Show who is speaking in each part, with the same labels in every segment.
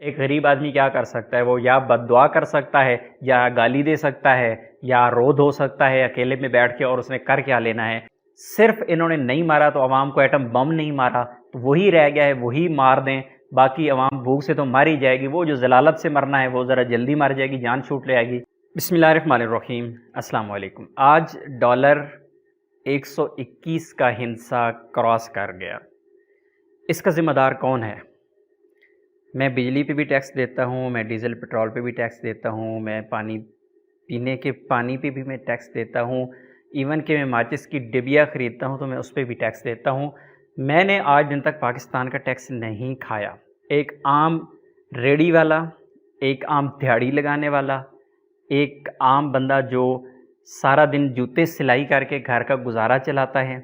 Speaker 1: ایک غریب آدمی کیا کر سکتا ہے؟ وہ یا بد دعا کر سکتا ہے، یا گالی دے سکتا ہے، یا رو دھو سکتا ہے اکیلے میں بیٹھ کے، اور اس نے کر کیا لینا ہے؟ صرف انہوں نے نہیں مارا تو عوام کو ایٹم بم نہیں مارا، تو وہی رہ گیا ہے، وہی مار دیں، باقی عوام بھوک سے تو مر ہی جائے گی۔ وہ جو ذلالت سے مرنا ہے وہ ذرا جلدی مر جائے گی، جان چھوٹ لے آئے گی۔ بسم اللہ الرحمن الرحیم۔ السلام علیکم۔ آج ڈالر 121 کا ہندسہ کراس کر گیا۔ اس کا ذمہ دار کون ہے؟ میں بجلی پہ بھی ٹیکس دیتا ہوں، میں ڈیزل پٹرول پہ بھی ٹیکس دیتا ہوں، میں پانی پینے کے پانی پہ بھی میں ٹیکس دیتا ہوں، ایون کہ میں ماچس کی ڈبیا خریدتا ہوں تو میں اس پہ بھی ٹیکس دیتا ہوں۔ میں نے آج دن تک پاکستان کا ٹیکس نہیں کھایا۔ ایک عام ریڑھی والا، ایک عام دیہڑی لگانے والا، ایک عام بندہ جو سارا دن جوتے سلائی کر کے گھر کا گزارا چلاتا ہے،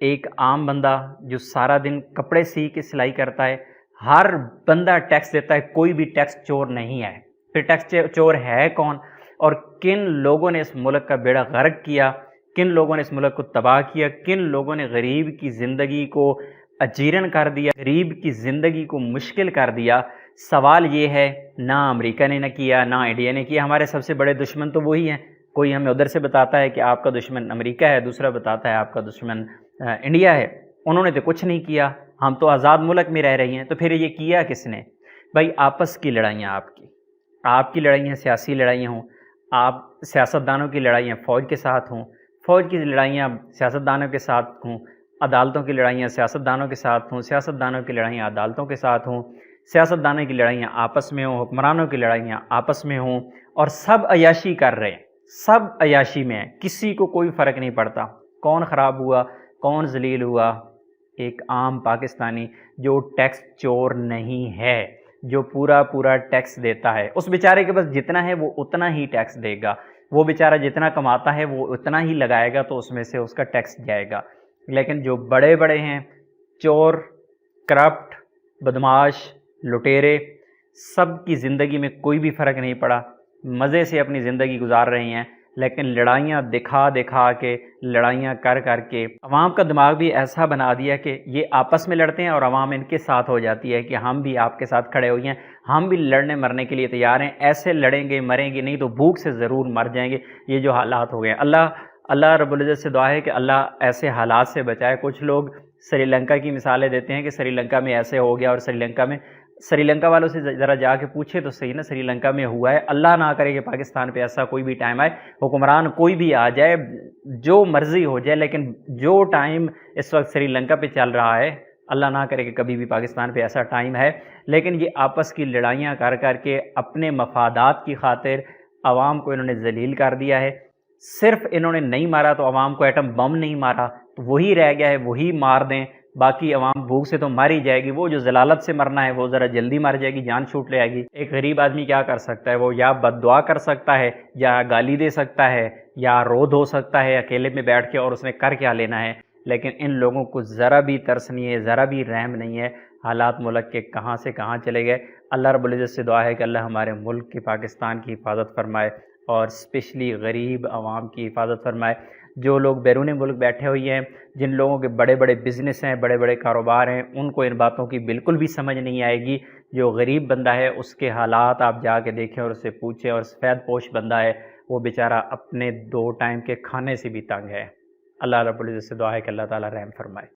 Speaker 1: ایک عام بندہ جو سارا دن کپڑے سی کے سلائی کرتا ہے، ہر بندہ ٹیکس دیتا ہے، کوئی بھی ٹیکس چور نہیں ہے۔ پھر ٹیکس چور ہے کون؟ اور کن لوگوں نے اس ملک کا بیڑا غرق کیا، کن لوگوں نے اس ملک کو تباہ کیا، کن لوگوں نے غریب کی زندگی کو اجیرن کر دیا، غریب کی زندگی کو مشکل کر دیا۔ سوال یہ ہے، نہ امریکہ نے نہ کیا، نہ انڈیا نے کیا۔ ہمارے سب سے بڑے دشمن تو وہی ہیں۔ کوئی ہمیں ادھر سے بتاتا ہے کہ آپ کا دشمن امریکہ ہے، دوسرا بتاتا ہے آپ کا دشمن انڈیا ہے۔ انہوں نے تو کچھ نہیں کیا، ہم تو آزاد ملک میں رہ رہی ہیں۔ تو پھر یہ کیا کس نے؟ بھائی آپس کی لڑائیاں، آپ کی لڑائیاں سیاسی لڑائیاں ہوں، آپ سیاستدانوں کی لڑائیاں فوج کے ساتھ ہوں، فوج کی لڑائیاں سیاستدانوں کے ساتھ ہوں، عدالتوں کی لڑائیاں سیاستدانوں کے ساتھ ہوں، سیاستدانوں کی لڑائیاں عدالتوں کے ساتھ ہوں، سیاستدانوں کی لڑائیاں آپس میں ہوں، حکمرانوں کی لڑائیاں آپس میں ہوں، اور سب عیاشی کر رہے ہیں، سب عیاشی میں ہیں، کسی کو کوئی فرق نہیں پڑتا کون خراب ہوا، کون ذلیل ہوا۔ ایک عام پاکستانی جو ٹیکس چور نہیں ہے، جو پورا ٹیکس دیتا ہے، اس بیچارے کے پاس جتنا ہے وہ اتنا ہی ٹیکس دے گا۔ وہ بیچارہ جتنا کماتا ہے وہ اتنا ہی لگائے گا، تو اس میں سے اس کا ٹیکس جائے گا۔ لیکن جو بڑے بڑے ہیں، چور، کرپٹ، بدماش، لٹیرے، سب کی زندگی میں کوئی بھی فرق نہیں پڑا، مزے سے اپنی زندگی گزار رہے ہیں، لیکن لڑائیاں دکھا کے، لڑائیاں کر کے عوام کا دماغ بھی ایسا بنا دیا کہ یہ آپس میں لڑتے ہیں اور عوام ان کے ساتھ ہو جاتی ہے کہ ہم بھی آپ کے ساتھ کھڑے ہوئے ہیں، ہم بھی لڑنے مرنے کے لیے تیار ہیں، ایسے لڑیں گے مریں گے نہیں تو بھوک سے ضرور مر جائیں گے۔ یہ جو حالات ہو گئے ہیں، اللہ رب العزت سے دعا ہے کہ اللہ ایسے حالات سے بچائے۔ کچھ لوگ سری لنکا کی مثالیں دیتے ہیں کہ سری لنکا میں ایسے ہو گیا، اور سری لنکا والوں سے ذرا جا کے پوچھے تو صحیح نا، سری لنکا میں ہوا ہے۔ اللہ نہ کرے کہ پاکستان پہ ایسا کوئی بھی ٹائم آئے، حکمران کوئی بھی آ جائے، جو مرضی ہو جائے، لیکن جو ٹائم اس وقت سری لنکا پہ چل رہا ہے، اللہ نہ کرے کہ کبھی بھی پاکستان پہ ایسا ٹائم ہے۔ لیکن یہ آپس کی لڑائیاں کر کے اپنے مفادات کی خاطر عوام کو انہوں نے ذلیل کر دیا ہے۔ صرف انہوں نے نہیں مارا تو عوام کو ایٹم بم نہیں مارا، تو وہی رہ گیا ہے، وہی مار دیں، باقی عوام بھوک سے تو مر ہی جائے گی۔ وہ جو ذلالت سے مرنا ہے وہ ذرا جلدی مر جائے گی، جان چھوٹ لے آئے گی۔ ایک غریب آدمی کیا کر سکتا ہے؟ وہ یا بد دعا کر سکتا ہے، یا گالی دے سکتا ہے، یا رو دھو سکتا ہے اکیلے میں بیٹھ کے، اور اس نے کر کیا لینا ہے؟ لیکن ان لوگوں کو ذرا بھی ترس نہیں ہے، ذرا بھی رحم نہیں ہے۔ حالات ملک کے کہاں سے کہاں چلے گئے۔ اللہ رب العزت سے دعا ہے کہ اللہ ہمارے ملک کی، پاکستان کی حفاظت فرمائے، اور اسپیشلی غریب عوام کی حفاظت فرمائے۔ جو لوگ بیرون ملک بیٹھے ہوئے ہیں، جن لوگوں کے بڑے بڑے بزنس ہیں، بڑے بڑے کاروبار ہیں، ان کو ان باتوں کی بالکل بھی سمجھ نہیں آئے گی۔ جو غریب بندہ ہے اس کے حالات آپ جا کے دیکھیں اور اس سے پوچھیں، اور سفید پوش بندہ ہے وہ بیچارہ اپنے 2 ٹائم کے کھانے سے بھی تنگ ہے۔ اللہ رب العزت سے دعا ہے کہ اللہ تعالیٰ رحم فرمائے۔